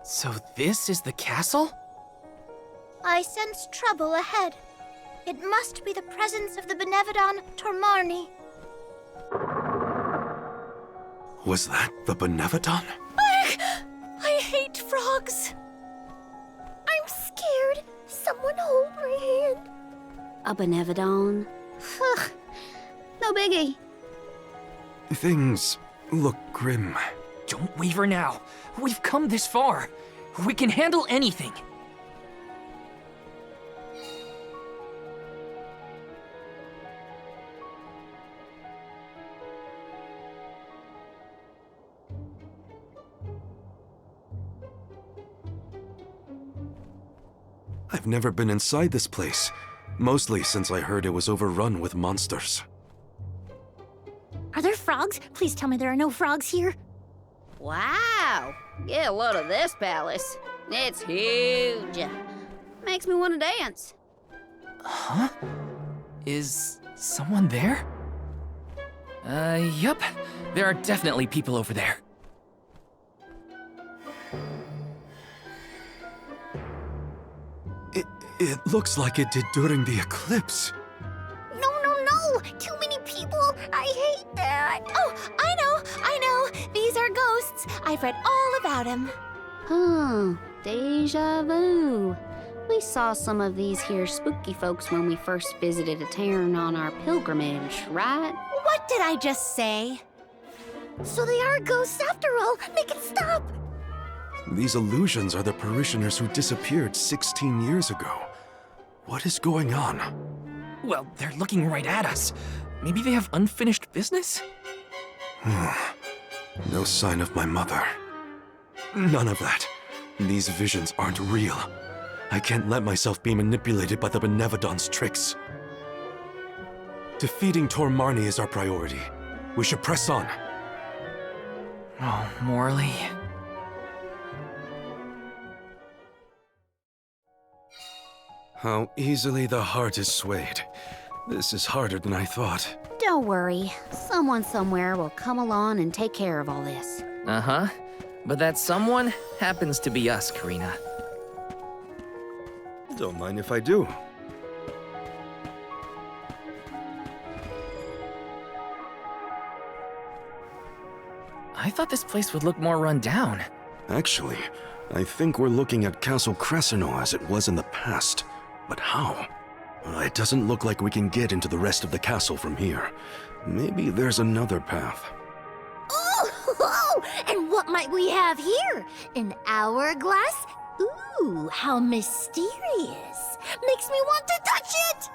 So this is the castle? I sense trouble ahead. It must be the presence of the Benevodon Tormarni. Was that the Benevodon? I hate frogs. I'm scared. Someone hold my hand. A Benevodon? No biggie. Things look grim. Don't waver now. We've come this far. We can handle anything. I've never been inside this place, mostly since I heard it was overrun with monsters. Are there frogs? Please tell me there are no frogs here. Wow! Get a load of this palace. It's huge. Makes me want to dance. Huh? Is someone there? Yup. There are definitely people over there. It looks like it did during the eclipse. No. Too many people. I hate that. Oh, I know. These are ghosts. I've read all about them. Deja vu. We saw some of these here spooky folks when we first visited a town on our pilgrimage, right? What did I just say? So they are ghosts after all. Make it stop. These illusions are the parishioners who disappeared 16 years ago. What is going on? Well, they're looking right at us. Maybe they have unfinished business? No sign of my mother. None of that. These visions aren't real. I can't let myself be manipulated by the Benevodon's tricks. Defeating Tormarni is our priority. We should press on. Oh, Morley. How easily the heart is swayed. This is harder than I thought. Don't worry. Someone somewhere will come along and take care of all this. Uh-huh. But that someone happens to be us, Karina. Don't mind if I do. I thought this place would look more run down. Actually, I think we're looking at Castle Crescino as it was in the past. But how? It doesn't look like we can get into the rest of the castle from here. Maybe there's another path. Oh, and what might we have here? An hourglass? Ooh, how mysterious. Makes me want to touch it.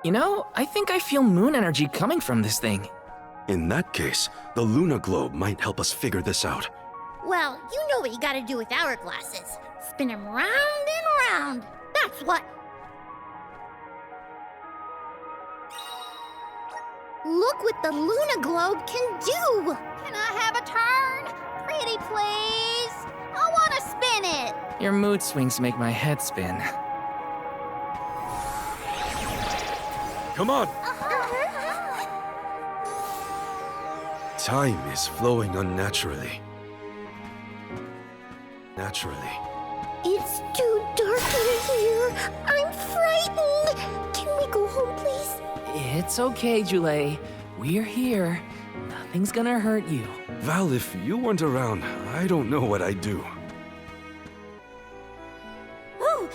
You know, I think I feel moon energy coming from this thing. In that case, the Luna Globe might help us figure this out. Well, you know what you gotta do with hourglasses. Spin them round and round. That's what. Look what the Luna Globe can do! Can I have a turn? Pretty please? I want to spin it! Your mood swings make my head spin. Come on! Time is flowing unnaturally. It's too dark in here. I'm frightened. Can we go home, please? It's okay, Julie. We're here. Nothing's gonna hurt you. Val, if you weren't around, I don't know what I'd do. Ooh,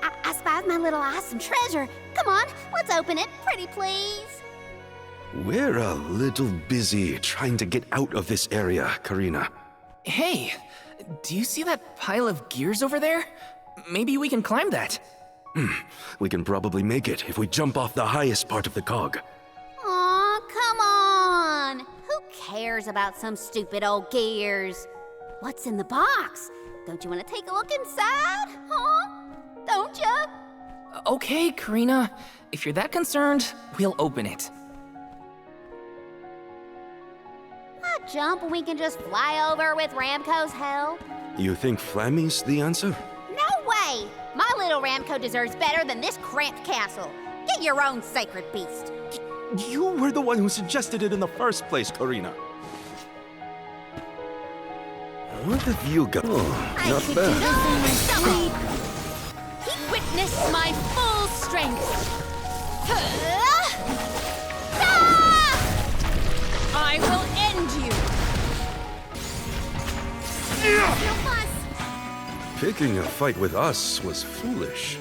I spied my little awesome treasure. Come on, let's open it, pretty please. We're a little busy trying to get out of this area, Karina. Hey, do you see that pile of gears over there? Maybe we can climb that. We can probably make it if we jump off the highest part of the cog. Aw, come on! Who cares about some stupid old gears? What's in the box? Don't you want to take a look inside, huh? Don't you? Okay, Karina. If you're that concerned, we'll open it. A jump and we can just fly over with Ramco's help? You think Flammy's the answer? No way! My little Ramco deserves better than this cramped castle. Get your own sacred beast. You were the one who suggested it in the first place, Karina. What have you got? Oh, not could do bad. this in my sleep. Witness my full strength. I will end you. No fuss. Picking a fight with us was foolish.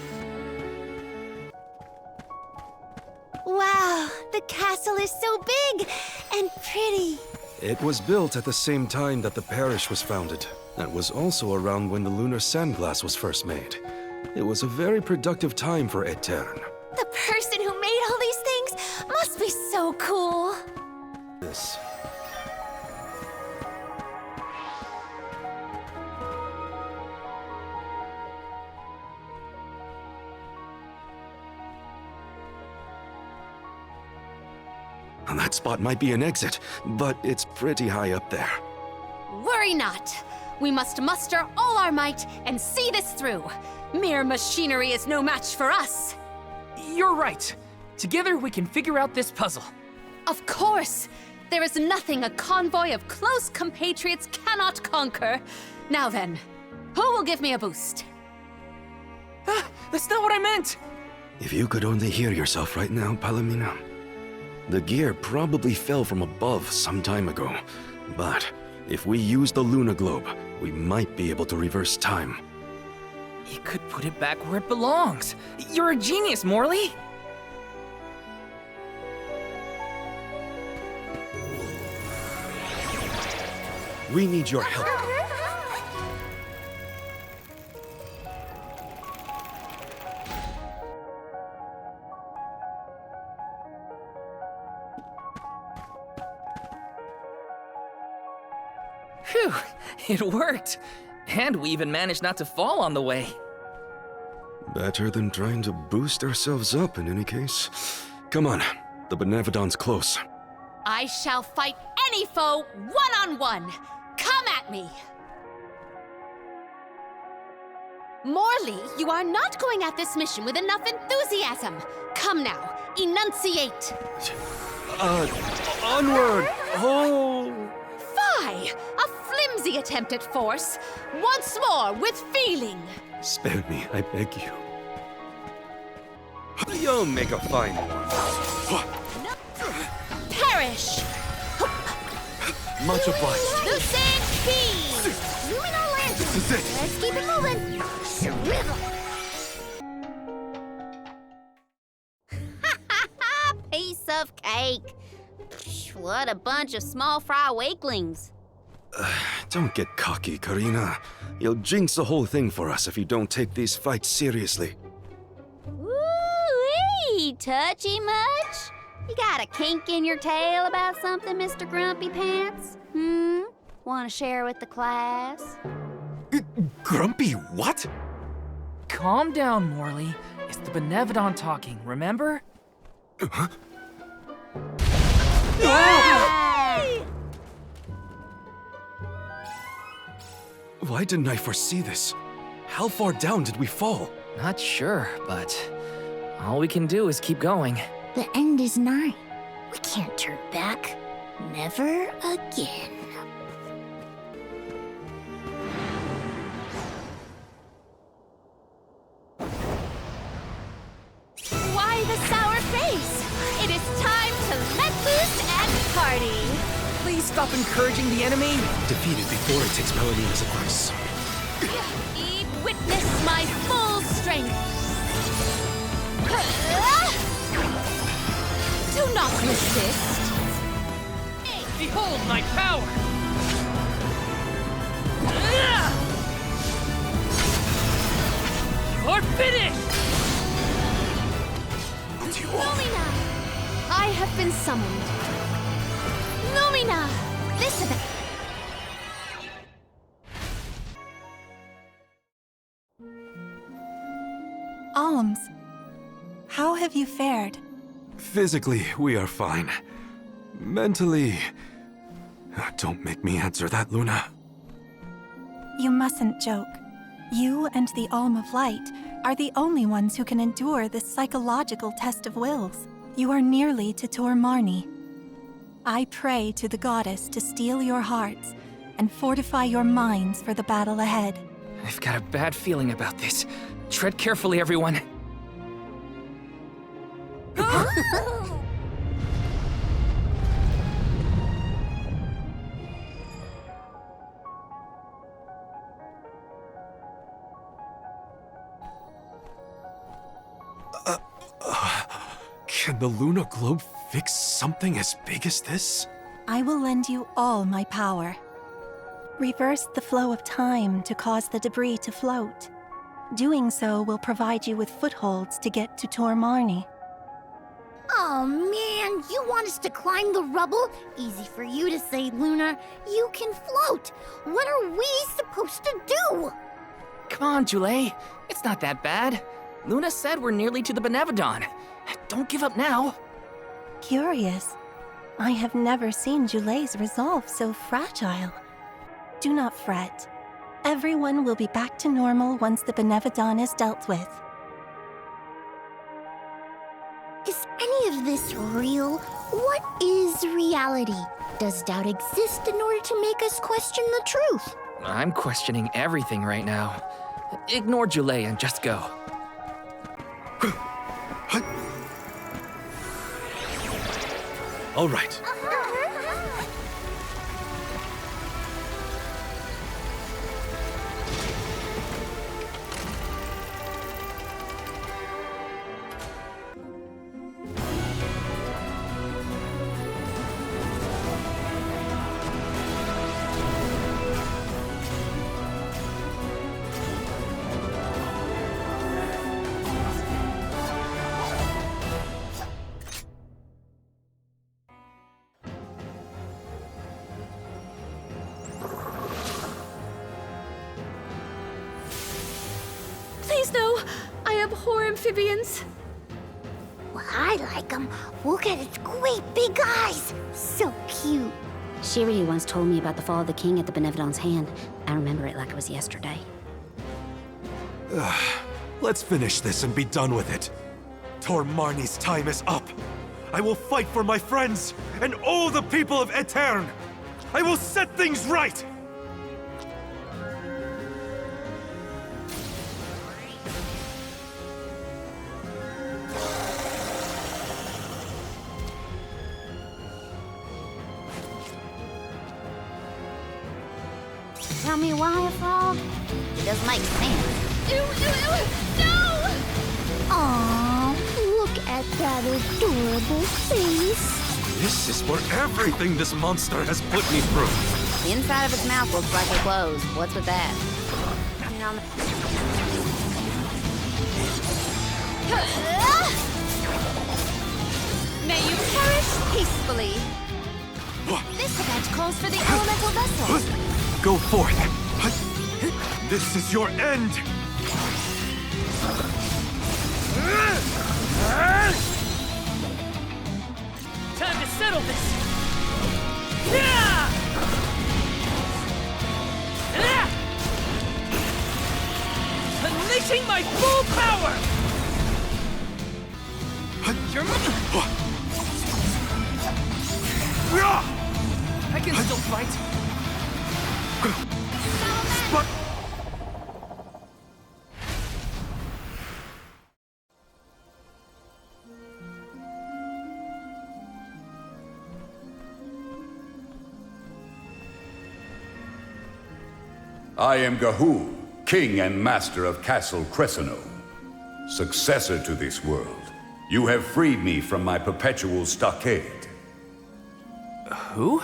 Wow, the castle is so big and pretty. It was built at the same time that the parish was founded. That was also around when the lunar sandglass was first made. It was a very productive time for Etern. The person who made all these things must be so cool. This. That spot might be an exit, but it's pretty high up there. Worry not. We must muster all our might and see this through. Mere machinery is no match for us. You're right. Together we can figure out this puzzle. Of course. There is nothing a convoy of close compatriots cannot conquer. Now then, who will give me a boost? That's not what I meant! If you could only hear yourself right now, Palomino. The gear probably fell from above some time ago, but if we use the Luna Globe, we might be able to reverse time. You could put it back where it belongs. You're a genius, Morley! We need your help. Phew, it worked. And we even managed not to fall on the way. Better than trying to boost ourselves up in any case. Come on, the Benevodon's close. I shall fight any foe one-on-one. Come at me! Morley, you are not going at this mission with enough enthusiasm. Come now, enunciate. Onward! Oh! Fie! A flimsy attempt at force. Once more, with feeling. Spare me, I beg you. You'll make a fine one. Perish! Much obliged. Lucid Key! Luminal lantern. This is it. Let's keep it moving. Shrivel. Piece of cake. Psh, what a bunch of small fry wakelings. Don't get cocky, Karina. You'll jinx the whole thing for us if you don't take these fights seriously. Woo-wee! Touchy much? You got a kink in your tail about something, Mr. Grumpy Pants? Want to share with the class? Grumpy what? Calm down, Morley. It's the Benevodon talking, remember? Yay! Why didn't I foresee this? How far down did we fall? Not sure, but all we can do is keep going. The end is nigh. We can't turn back. Never again. Why the sour face? It is time to let loose and party. Please stop encouraging the enemy. Defeated before it takes Melodina's advice. Witness my full strength. Do not resist. Behold my power! You're finished! Lumina! I have been summoned. Lumina! Listen. Alms, how have you fared? Physically, we are fine. Mentally... Don't make me answer that, Luna. You mustn't joke. You and the Alm of Light are the only ones who can endure this psychological test of wills. You are nearly to Tor Marni. I pray to the goddess to steel your hearts and fortify your minds for the battle ahead. I've got a bad feeling about this. Tread carefully, everyone. Can the Luna Globe fix something as big as this? I will lend you all my power. Reverse the flow of time to cause the debris to float. Doing so will provide you with footholds to get to Tor Marni. Oh man, you want us to climb the rubble? Easy for you to say, Luna. You can float. What are we supposed to do? Come on, Jule. It's not that bad. Luna said we're nearly to the Benevodon. Don't give up now. Curious. I have never seen Jule's resolve so fragile. Do not fret. Everyone will be back to normal once the Benevodon is dealt with. Is any of this real? What is reality? Does doubt exist in order to make us question the truth? I'm questioning everything right now. Ignore Jule and just go. All right. Please no! I abhor amphibians. Well, I like them. Look at its great big eyes. So cute. Shirley once told me about the fall of the king at the Benevodon's hand. I remember it like it was yesterday. Let's finish this and be done with it. Tor Marni's time is up. I will fight for my friends and all the people of Aetern. I will set things right! Tell me why a frog? It doesn't make sense. Ew, ew, ew! No! Aww, look at that adorable face. This is for everything this monster has put me through. The inside of its mouth looks like a clothes. What's with that? You know, May you perish peacefully. This event calls for the elemental vessel. Go forth. This is your end. Time to settle this. Unleashing my full power! I can still fight. I am Gahu, king and master of Castle Cresceno, successor to this world. You have freed me from my perpetual stockade. Who?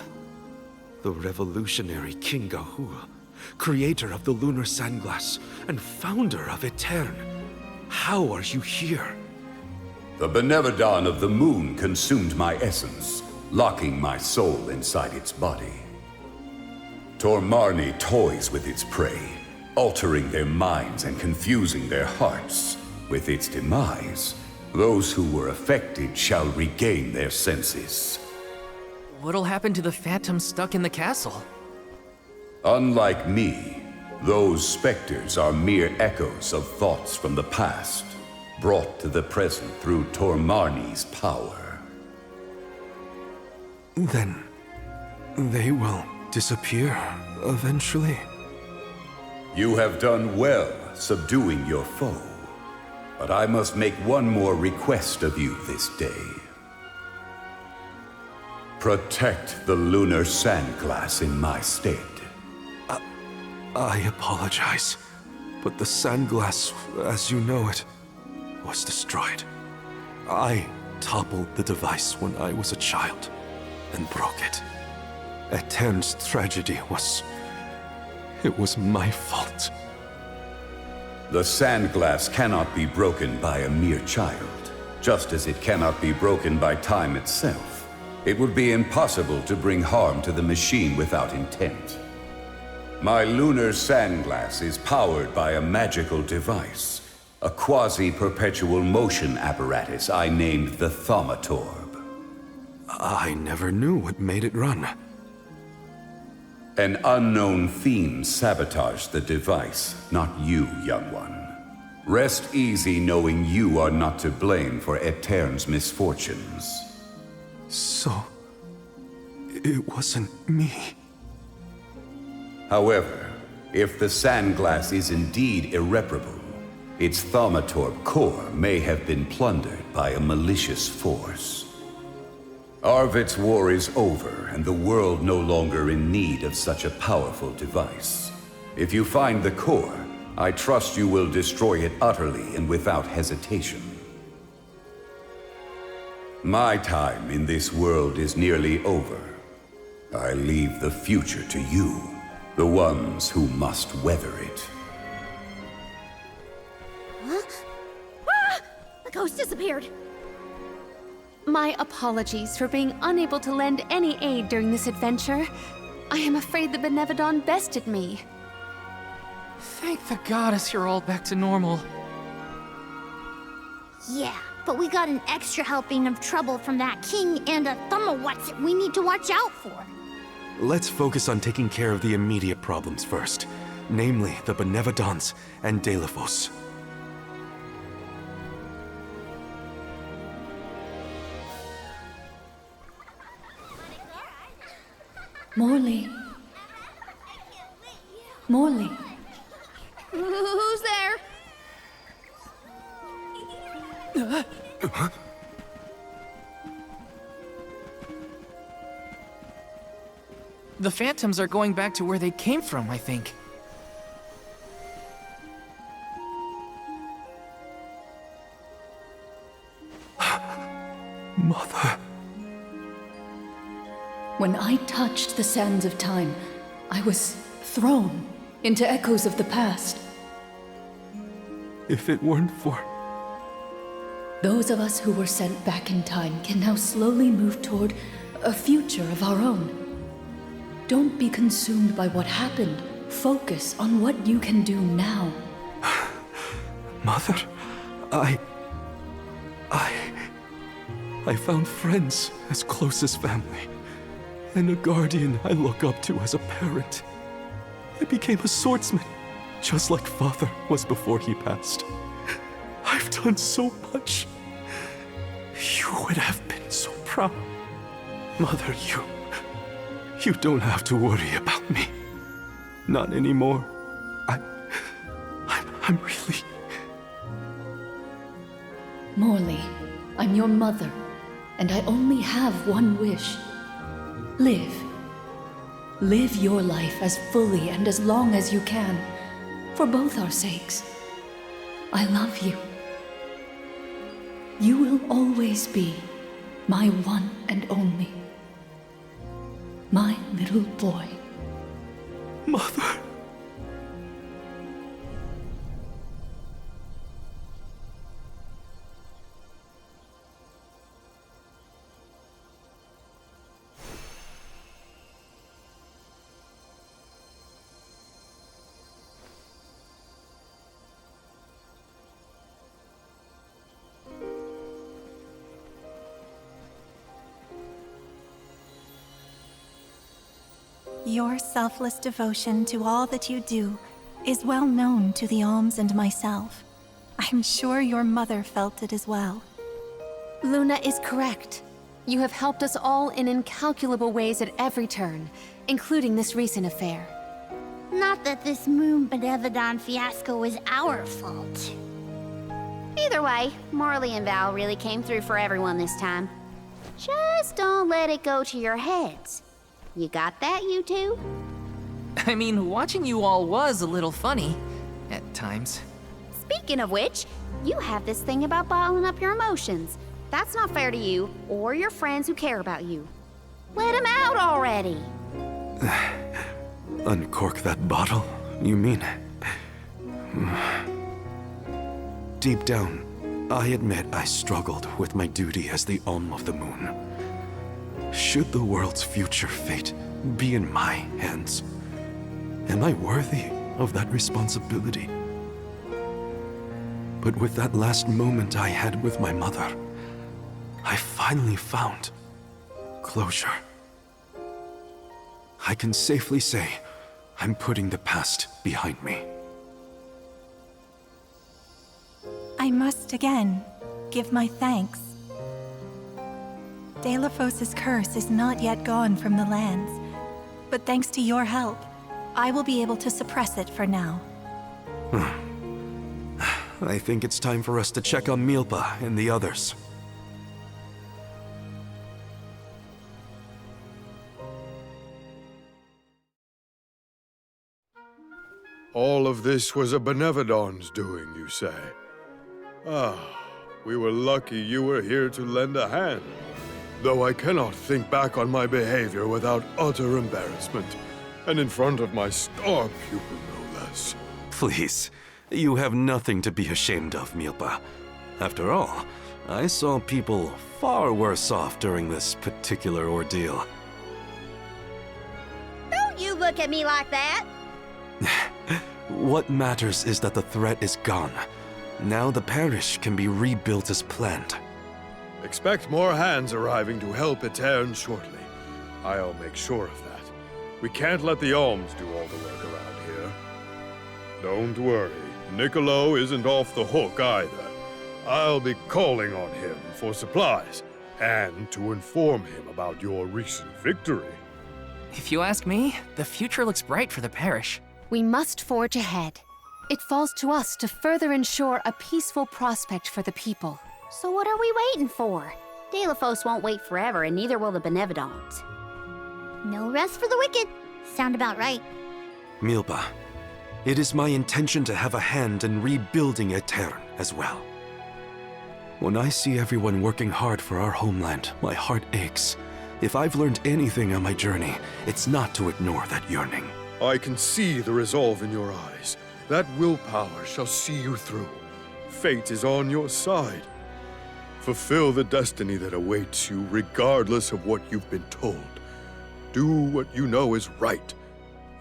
The revolutionary King Gahua, creator of the Lunar Sandglass and founder of Aetern. How are you here? The Benevodon of the moon consumed my essence, locking my soul inside its body. Tor Marni toys with its prey, altering their minds and confusing their hearts. With its demise, those who were affected shall regain their senses. What'll happen to the phantoms stuck in the castle? Unlike me, those specters are mere echoes of thoughts from the past, brought to the present through Tor Marni's power. Then, they will disappear eventually? You have done well subduing your foe, but I must make one more request of you this day. Protect the lunar sandglass in my stead. I apologize, but the sandglass, as you know it, was destroyed. I toppled the device when I was a child and broke it. Etern's tragedy was... it was my fault. The sandglass cannot be broken by a mere child, just as it cannot be broken by time itself. It would be impossible to bring harm to the machine without intent. My lunar sandglass is powered by a magical device, a quasi-perpetual motion apparatus I named the Thaumatorb. I never knew what made it run. An unknown fiend sabotaged the device, not you, young one. Rest easy knowing you are not to blame for Etern's misfortunes. So... it wasn't me. However, if the sandglass is indeed irreparable, its Thaumatorb core may have been plundered by a malicious force. Arvid's war is over, and the world no longer in need of such a powerful device. If you find the core, I trust you will destroy it utterly and without hesitation. My time in this world is nearly over. I leave the future to you, the ones who must weather it. Huh? Ah! The ghost disappeared. My apologies for being unable to lend any aid during this adventure. I am afraid the Benevodon bested me. Thank the goddess you're all back to normal. Yeah, but we got an extra helping of trouble from that king and a Thumawatz that we need to watch out for. Let's focus on taking care of the immediate problems first, namely the Benevodons and Delphos. Morley. Morley. Who's there? The phantoms are going back to where they came from, I think. Mother... When I touched the sands of time, I was thrown into echoes of the past. If it weren't for... Those of us who were sent back in time can now slowly move toward a future of our own. Don't be consumed by what happened. Focus on what you can do now. Mother, I found friends as close as family, and a guardian I look up to as a parent. I became a swordsman, just like Father was before he passed. I've done so much. You would have been so proud. Mother, you don't have to worry about me. Not anymore. I'm really... Morley, I'm your mother, and I only have one wish. Live. Live your life as fully and as long as you can, for both our sakes. I love you. You will always be my one and only. My little boy. Mother... Your selfless devotion to all that you do is well known to the Alms and myself. I'm sure your mother felt it as well. Luna is correct. You have helped us all in incalculable ways at every turn, including this recent affair. Not that this Moon Benevodon fiasco was our fault. Either way, Marley and Val really came through for everyone this time. Just don't let it go to your heads. You got that, you two? I mean, watching you all was a little funny at times. Speaking of which, you have this thing about bottling up your emotions. That's not fair to you or your friends who care about you. Let them out already. Uncork that bottle, you mean? Deep down, I admit I struggled with my duty as the Alm of the Moon. Should the world's future fate be in my hands, am I worthy of that responsibility? But with that last moment I had with my mother, I finally found closure. I can safely say I'm putting the past behind me. I must again give my thanks. Delafos's curse is not yet gone from the lands, but thanks to your help, I will be able to suppress it for now. I think it's time for us to check on Milpa and the others. All of this was a Benevodon's doing, you say? Ah, we were lucky you were here to lend a hand. Though I cannot think back on my behavior without utter embarrassment, and in front of my star pupil, no less. Please, you have nothing to be ashamed of, Milpa. After all, I saw people far worse off during this particular ordeal. Don't you look at me like that! What matters is that the threat is gone. Now the parish can be rebuilt as planned. Expect more hands arriving to help Etern shortly. I'll make sure of that. We can't let the Alms do all the work around here. Don't worry, Niccolo isn't off the hook either. I'll be calling on him for supplies, and to inform him about your recent victory. If you ask me, the future looks bright for the parish. We must forge ahead. It falls to us to further ensure a peaceful prospect for the people. So what are we waiting for? Delafos won't wait forever, and neither will the Benevodons. No rest for the wicked. Sound about right. Milpa, it is my intention to have a hand in rebuilding Etern as well. When I see everyone working hard for our homeland, my heart aches. If I've learned anything on my journey, it's not to ignore that yearning. I can see the resolve in your eyes. That willpower shall see you through. Fate is on your side. Fulfill the destiny that awaits you, regardless of what you've been told. Do what you know is right.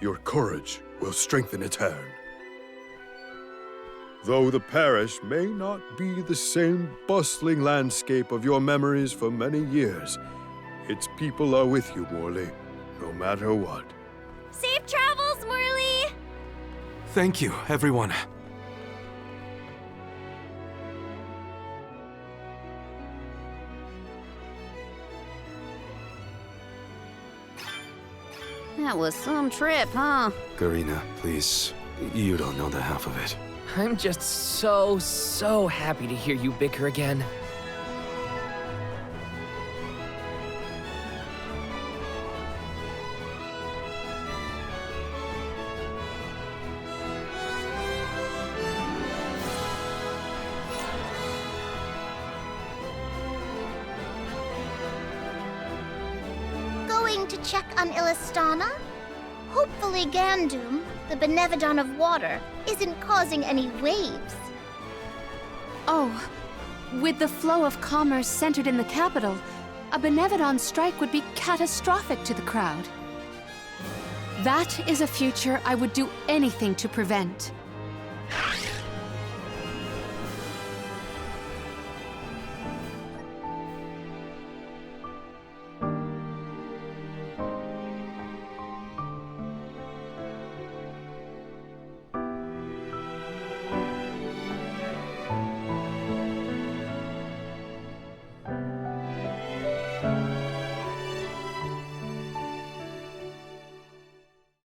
Your courage will strengthen Etern. Though the parish may not be the same bustling landscape of your memories for many years, its people are with you, Morley, no matter what. Safe travels, Morley! Thank you, everyone. That was some trip, huh? Karina, please. You don't know the half of it. I'm just so happy to hear you bicker again. Going to check on Illistana? Hopefully Gandum, the Benevodon of water, isn't causing any waves. Oh, with the flow of commerce centered in the capital, a Benevodon strike would be catastrophic to the crowd. That is a future I would do anything to prevent.